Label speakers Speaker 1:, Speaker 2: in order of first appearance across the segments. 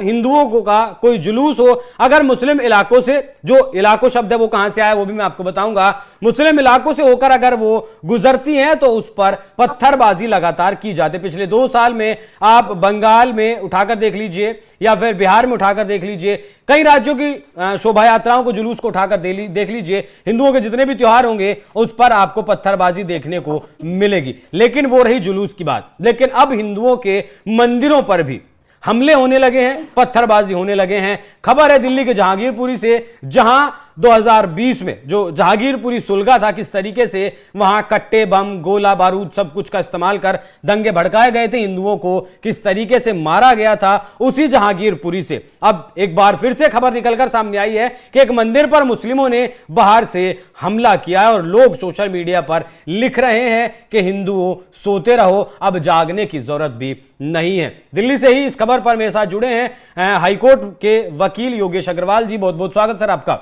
Speaker 1: हिंदुओं को का कोई जुलूस हो, अगर मुस्लिम इलाकों से, जो इलाकों शब्द है वो कहां से आया वो भी मैं आपको बताऊंगा, मुस्लिम इलाकों से होकर अगर वो गुजरती हैं तो उस पर पत्थरबाजी लगातार की जाती है। पिछले 2 साल में आप बंगाल में उठाकर देख लीजिए या फिर बिहार में उठाकर देख लीजिए, कई राज्यों की शोभा यात्राओं को, जुलूस को उठाकर देख लीजिए, हिंदुओं के जितने भी त्योहार होंगे उस पर आपको पत्थरबाजी देखने को मिलेगी। लेकिन वो रही जुलूस की बात। लेकिन अब हिंदुओं के मंदिरों पर भी हमले होने लगे हैं, पत्थरबाजी होने लगे हैं। खबर है दिल्ली के जहांगीरपुरी से, जहां 2020 में जो जहांगीरपुरी सुलगा था, किस तरीके से वहां कट्टे, बम, गोला बारूद सब कुछ का इस्तेमाल कर दंगे भड़काए गए थे, हिंदुओं को किस तरीके से मारा गया था, उसी जहांगीरपुरी से अब एक बार फिर से खबर निकलकर सामने आई है कि एक मंदिर पर मुस्लिमों ने बाहर से हमला किया है और लोग सोशल मीडिया पर लिख रहे हैं कि हिंदुओं सोते रहो, अब जागने की जरूरत भी नहीं है। दिल्ली से ही इस खबर पर मेरे साथ जुड़े हैं हाईकोर्ट के वकील योगेश अग्रवाल जी। बहुत बहुत स्वागत सर आपका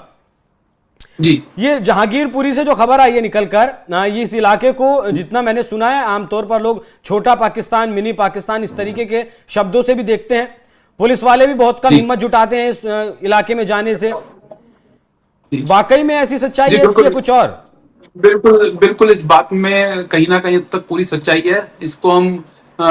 Speaker 2: जी।
Speaker 1: ये जहांगीरपुरी से जो खबर आई है निकलकर, ये इस इलाके को जितना मैंने सुना है, आमतौर पर लोग छोटा पाकिस्तान, मिनी पाकिस्तान इस तरीके के शब्दों से भी देखते हैं। पुलिस वाले भी बहुत कम हिम्मत जुटाते हैं इस इलाके में जाने से। वाकई में ऐसी सच्चाई है इसकी कुछ और?
Speaker 2: बिल्कुल बिल्कुल, इस बात में कहीं ना कहीं तक पूरी सच्चाई है। इसको हम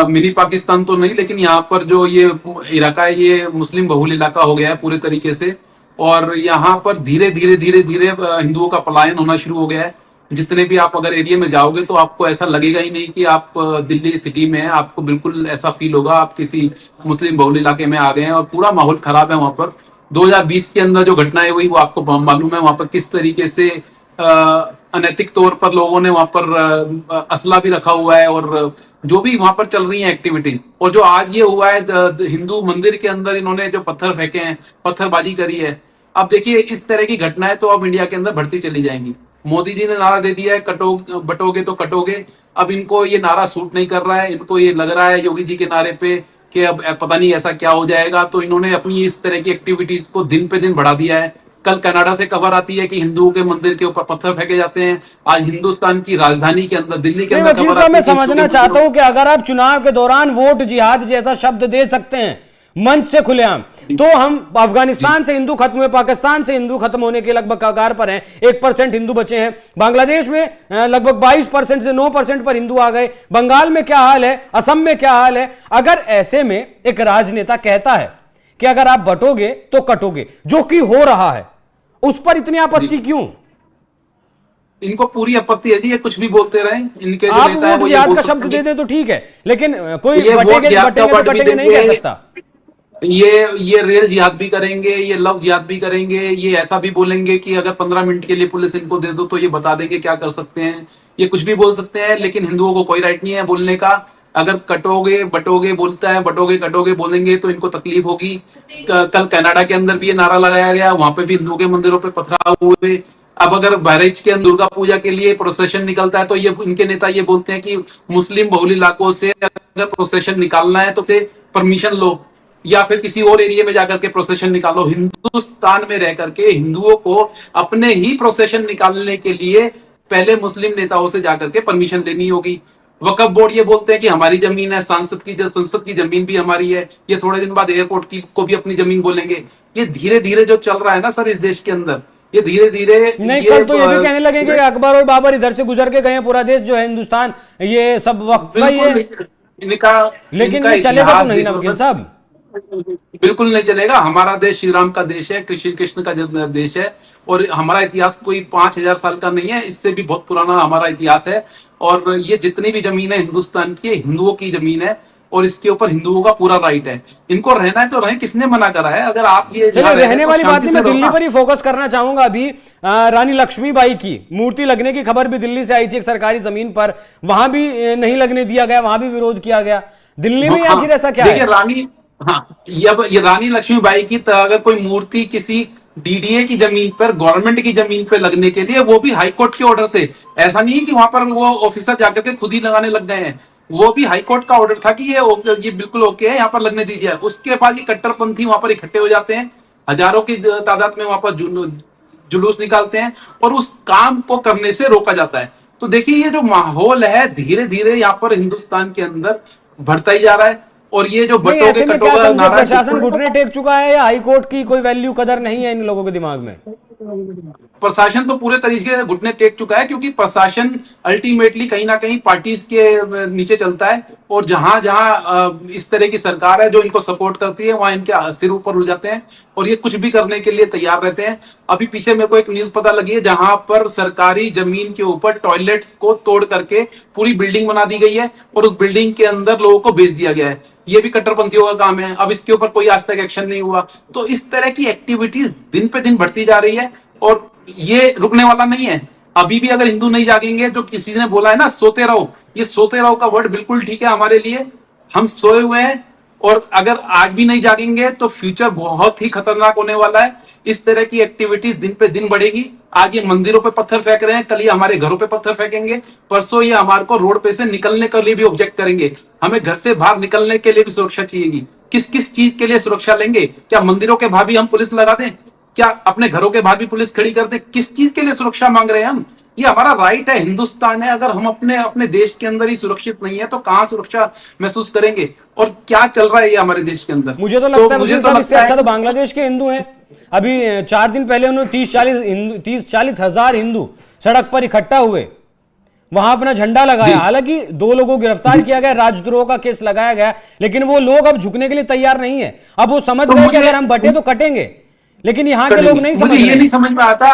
Speaker 2: मिनी पाकिस्तान तो नहीं, लेकिन यहाँ पर जो ये इलाका है ये मुस्लिम बहुल इलाका हो गया है पूरे तरीके से, और यहाँ पर धीरे धीरे धीरे धीरे हिंदुओं का पलायन होना शुरू हो गया है। जितने भी आप अगर एरिया में जाओगे तो आपको ऐसा लगेगा ही नहीं कि आप दिल्ली सिटी में हैं, आपको बिल्कुल ऐसा फील होगा आप किसी मुस्लिम बहुल इलाके में आ गए हैं और पूरा माहौल खराब है वहां पर। 2020 के अंदर जो घटनाएं हुई वो आपको मालूम है, वहां पर किस तरीके से अनैतिक तौर पर लोगों ने वहां पर असला भी रखा हुआ है और जो भी वहां पर चल रही है एक्टिविटीज। और जो आज ये हुआ है हिंदू मंदिर के अंदर इन्होंने जो पत्थर फेंके हैं, पत्थरबाजी करी है, अब देखिए इस तरह की घटनाएं तो अब इंडिया के अंदर बढ़ती चली जाएंगी। मोदी जी ने नारा दे दिया है बटोगे तो कटोगे। अब इनको ये नारा सूट नहीं कर रहा है, इनको ये लग रहा है योगी जी के नारे पे कि अब पता नहीं ऐसा क्या हो जाएगा, तो इन्होंने अपनी इस तरह की एक्टिविटीज को दिन पे दिन बढ़ा दिया है। कल कनाडा से खबर आती है कि हिंदुओं के मंदिर के ऊपर पत्थर फेंके जाते हैं। आज हिंदुस्तान की राजधानी के अंदर, दिल्ली के अंदर खबर आती है।
Speaker 1: मैं समझना चाहता हूं कि अगर आप चुनाव के दौरान वोट जिहाद जैसा शब्द दे सकते हैं मंच से खुलेआम, तो हम अफगानिस्तान से हिंदू खत्म हुए, पाकिस्तान से हिंदू खत्म होने के लगभग कगार पर हैं, 1% हिंदू बचे हैं। बांग्लादेश में लगभग 22% से 9% पर हिंदू आ गए। बंगाल में क्या हाल है, असम में क्या हाल है? अगर ऐसे में एक राजनेता कहता है कि अगर आप बटोगे तो कटोगे, जो कि हो रहा है, उस पर इतनी आपत्ति क्यों?
Speaker 2: इनको पूरी आपत्ति है जी, ये कुछ भी बोलते रहे। इनके
Speaker 1: आप वोट जिहाद का शब्द दे दे तो ठीक है, लेकिन कोई बटेंगे नहीं कह सकता।
Speaker 2: ये रेल जिहाद भी करेंगे, ये लव जिहाद भी करेंगे, ये ऐसा भी बोलेंगे कि अगर 15 मिनट के लिए पुलिस इनको दे दो तो ये बता देंगे क्या कर सकते हैं। ये कुछ भी बोल सकते हैं, लेकिन हिंदुओं को कोई राइट नहीं है बोलने का। अगर कटोगे बटोगे बोलता है, बटोगे कटोगे बोलेंगे तो इनको तकलीफ होगी। कल कनाडा के अंदर भी ये नारा लगाया गया, वहां पे भी हिंदुओं के मंदिरों पे पथराव हुए। अब अगर बहराइच के दुर्गा पूजा के लिए प्रोसेशन निकलता है तो ये इनके नेता ये बोलते हैं कि मुस्लिम बहुल इलाकों से अगर प्रोसेशन निकालना है तो से परमिशन लो या फिर किसी और एरिया में जाकर के प्रोसेशन निकालो। हिंदुस्तान में रह करके हिंदुओं को अपने ही प्रोसेशन निकालने के लिए पहले मुस्लिम नेताओं से जाकर के परमिशन लेनी होगी। वक्फ बोर्ड ये बोलते हैं कि हमारी जमीन है, संसद की जमीन भी हमारी है। ये थोड़े दिन बाद एयरपोर्ट की को भी अपनी जमीन बोलेंगे। ये धीरे धीरे जो चल रहा है ना सर इस देश के अंदर, ये धीरे धीरे
Speaker 1: नहीं, कल तो ये भी कहने लगे कि अकबर और बाबर इधर से गुजर के गए, पूरा देश जो है हिंदुस्तान ये सब वक्त का ये। लेकिन ये चलेगा तो नहीं ना वकील साहब?
Speaker 2: बिल्कुल नहीं चलेगा। हमारा देश श्री राम का देश है, श्री कृष्ण का देश है, और हमारा इतिहास कोई 5000 साल का नहीं है, इससे भी बहुत पुराना हमारा इतिहास है। और ये जितनी भी जमीन है हिंदुस्तान की, हिंदुओं की जमीन है और इसके ऊपर हिंदुओं का पूरा राइट है। इनको रहना है तो रहे, किसने मना करा है? अगर आप ये
Speaker 1: रहने वाली बात नहीं, मैं दिल्ली पर ही फोकस करना चाहूंगा। अभी रानी लक्ष्मीबाई की मूर्ति लगने की खबर भी दिल्ली से आई थी, एक सरकारी जमीन पर, वहां भी नहीं लगने दिया गया, वहां भी विरोध किया गया। दिल्ली में आखिर ऐसा क्या है?
Speaker 2: रानी, हाँ, ये रानी लक्ष्मीबाई की अगर कोई मूर्ति किसी डीडीए की जमीन पर, गवर्नमेंट की जमीन पर लगने के लिए, वो भी हाई कोर्ट के ऑर्डर से, ऐसा नहीं है कि वहां पर वो ऑफिसर जाकर के खुद ही लगाने लग गए हैं, वो भी हाई कोर्ट का ऑर्डर था कि ये बिल्कुल ओके है, यहाँ पर लगने दीजिए। उसके बाद ये कट्टरपंथी वहां पर इकट्ठे हो जाते हैं, हजारों की तादाद में वहां पर जुलूस निकालते हैं और उस काम को करने से रोका जाता है। तो देखिए ये जो माहौल है धीरे धीरे यहाँ पर हिंदुस्तान के अंदर बढ़ता ही जा रहा है। और ये जो
Speaker 1: नहीं,
Speaker 2: बटोगे
Speaker 1: ऐसे में क्या
Speaker 2: कटोगा
Speaker 1: समझे,
Speaker 2: नारा,
Speaker 1: प्रशासन घुटने टेक चुका है या हाईकोर्ट की कोई वैल्यू कदर नहीं है इन लोगों के दिमाग में?
Speaker 2: प्रशासन तो पूरे तरीके से घुटने टेक चुका है, क्योंकि प्रशासन अल्टीमेटली कहीं ना कहीं पार्टीज के नीचे चलता है, और जहां जहां इस तरह की सरकार है जो इनको सपोर्ट करती है, वहां इनके सिर ऊपर उड़ जाते हैं और ये कुछ भी करने के लिए तैयार रहते हैं। अभी पीछे मेरे को एक न्यूज पता लगी है जहां पर सरकारी जमीन के ऊपर टॉयलेट्स को तोड़ करके पूरी बिल्डिंग बना दी गई है और उस बिल्डिंग के अंदर लोगों को भेज दिया गया है। ये भी कट्टरपंथियों का काम है। अब इसके ऊपर कोई आज तक एक्शन नहीं हुआ। तो इस तरह की एक्टिविटीज दिन पे दिन बढ़ती जा रही है और ये रुकने वाला नहीं है। अभी भी अगर हिंदू नहीं जागेंगे, तो किसी ने बोला है ना सोते रहो, ये सोते रहो का वर्ड बिल्कुल ठीक है हमारे लिए। हम सोए हुए हैं और अगर आज भी नहीं जागेंगे तो फ्यूचर बहुत ही खतरनाक होने वाला है। इस तरह की एक्टिविटीज दिन पे दिन बढ़ेगी। आज ये मंदिरों पे पत्थर फेंक रहे हैं, कल ये हमारे घरों पे पत्थर फेंकेंगे, परसों ये हमारे को रोड पे से निकलने के लिए भी ऑब्जेक्ट करेंगे। हमें घर से बाहर निकलने के लिए भी सुरक्षा चाहिएगी। किस किस चीज के लिए सुरक्षा लेंगे? क्या मंदिरों के बाहर भी हम पुलिस लगा दें? क्या अपने घरों के बाहर भी पुलिस खड़ी कर दे? किस चीज के लिए सुरक्षा मांग रहे हैं हम? ये हमारा राइट है, हिंदुस्तान है। अगर हम अपने अपने देश के अंदर ही सुरक्षित नहीं है तो कहां सुरक्षा महसूस करेंगे? और क्या चल रहा है ये हमारे देश के अंदर?
Speaker 1: मुझे तो लगता है वकील साहब, इससे अच्छा तो बांग्लादेश के हिंदू हैं। अभी 4 दिन पहले उन्होंने 30-40 हजार हिंदू सड़क पर इकट्ठा हुए, वहां अपना झंडा लगाया। हालांकि 2 लोगों को गिरफ्तार किया गया, राजद्रोह का केस लगाया गया, लेकिन वो लोग अब झुकने के लिए तैयार नहीं है। अब वो समझ गए कि अगर हम बटे तो कटेंगे, लेकिन यहाँ के लोग नहीं समझ
Speaker 2: मुझे ये
Speaker 1: रहे।
Speaker 2: नहीं समझ में आता,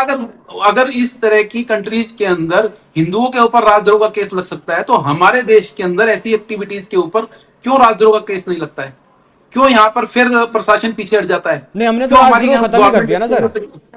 Speaker 2: अगर इस तरह की कंट्रीज के अंदर हिंदुओं के ऊपर राजद्रोह का केस लग सकता है, तो हमारे देश के अंदर ऐसी एक्टिविटीज के ऊपर क्यों राजद्रोह का केस नहीं लगता है? क्यों यहाँ पर फिर प्रशासन पीछे हट जाता है?
Speaker 1: नहीं, हमने तो
Speaker 2: क्यों हमारी
Speaker 1: राजद्रोह खत्म ही कर दिया ना सर।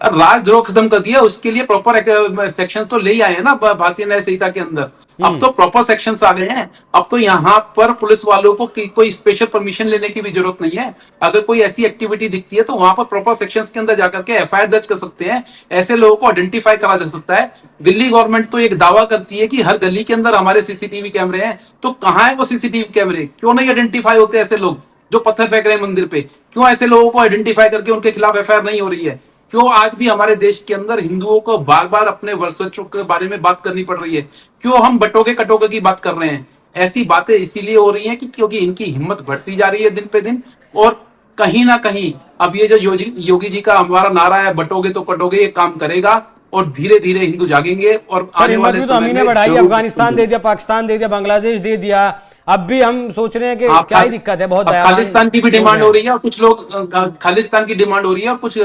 Speaker 2: राजद्रोह खत्म कर दिया, उसके लिए प्रॉपर सेक्शन तो ले आए हैं ना भारतीय न्याय संहिता के अंदर। अब तो प्रॉपर सेक्शंस आ गए हैं। अब तो यहाँ पर पुलिस वालों को कोई स्पेशल परमिशन लेने की भी जरूरत नहीं है। अगर कोई ऐसी एक्टिविटी दिखती है तो वहां पर प्रॉपर सेक्शंस के अंदर जाकर के एफआईआर दर्ज कर सकते हैं। ऐसे लोगों को आइडेंटिफाई करा जा सकता है। दिल्ली गवर्नमेंट तो एक दावा करती है कि हर गली के अंदर हमारे सीसीटीवी कैमरे हैं, तो कहाँ है वो सीसीटीवी कैमरे? क्यों नहीं आइडेंटिफाई होते ऐसे लोग जो पत्थर फेंक रहे हैं मंदिर पे? क्यों ऐसे लोगों को आइडेंटिफाई करके उनके खिलाफ एफआईआर नहीं हो रही है? क्यों आज भी हमारे देश के अंदर हिंदुओं को बार बार अपने वर्चस्व के बारे में बात करनी पड़ रही है? क्यों हम बटोगे कटोगे की बात कर रहे हैं? ऐसी बातें इसीलिए हो रही हैं कि क्योंकि इनकी हिम्मत बढ़ती जा रही है दिन पे दिन। और कहीं ना कहीं अब ये जो योगी जी का हमारा नारा है बटोगे तो कटोगे, ये काम करेगा और धीरे धीरे हिंदू जागेंगे। और आने वाले
Speaker 1: समय में बढ़ाई, अफगानिस्तान दे दिया, पाकिस्तान दे दिया, बांग्लादेश दे दिया, अब भी हम सोच रहे हैं कि क्या ही दिक्कत है। बहुत
Speaker 2: खालिस्तान की भी डिमांड हो रही है और कुछ लोग खालिस्तान की डिमांड हो रही है और कुछ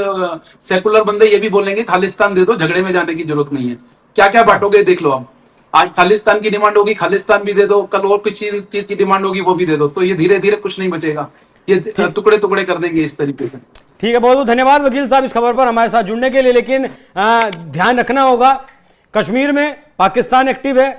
Speaker 2: सेकुलर बंदे ये भी बोलेंगे खालिस्तान दे दो, झगड़े में जाने की जरूरत नहीं है। क्या क्या बांटोगे देख लो। अब आज खालिस्तान की डिमांड होगी, खालिस्तान भी दे दो, कल और कुछ चीज की डिमांड होगी, वो भी दे दो। तो ये धीरे धीरे कुछ नहीं बचेगा, ये टुकड़े टुकड़े कर देंगे इस तरीके से।
Speaker 1: ठीक है, बहुत बहुत धन्यवाद वकील साहब इस खबर पर हमारे साथ जुड़ने के लिए। लेकिन ध्यान रखना होगा, कश्मीर में पाकिस्तान एक्टिव है,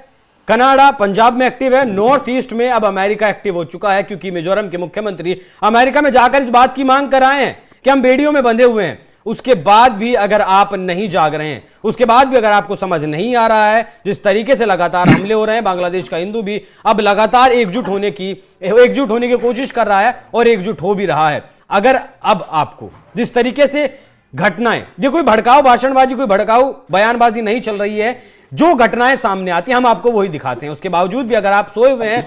Speaker 1: कनाडा पंजाब में एक्टिव है, नॉर्थ ईस्ट में अब अमेरिका एक्टिव हो चुका है, क्योंकि मिजोरम के मुख्यमंत्री अमेरिका में जाकर इस बात की मांग कर आए हैं कि हम बेड़ियों में बंधे हुए हैं। उसके बाद भी अगर आप नहीं जाग रहे हैं, उसके बाद भी अगर आपको समझ नहीं आ रहा है, जिस तरीके से लगातार हमले हो रहे हैं, बांग्लादेश का हिंदू भी अब लगातार एकजुट होने की कोशिश कर रहा है और एकजुट हो भी रहा है। अगर अब आपको जिस तरीके से घटनाएं, ये कोई भड़काऊ भाषणबाजी, कोई भड़काऊ बयानबाजी नहीं चल रही है, जो घटनाएं सामने आती हैं हम आपको वही दिखाते हैं। उसके बावजूद भी अगर आप सोए हुए हैं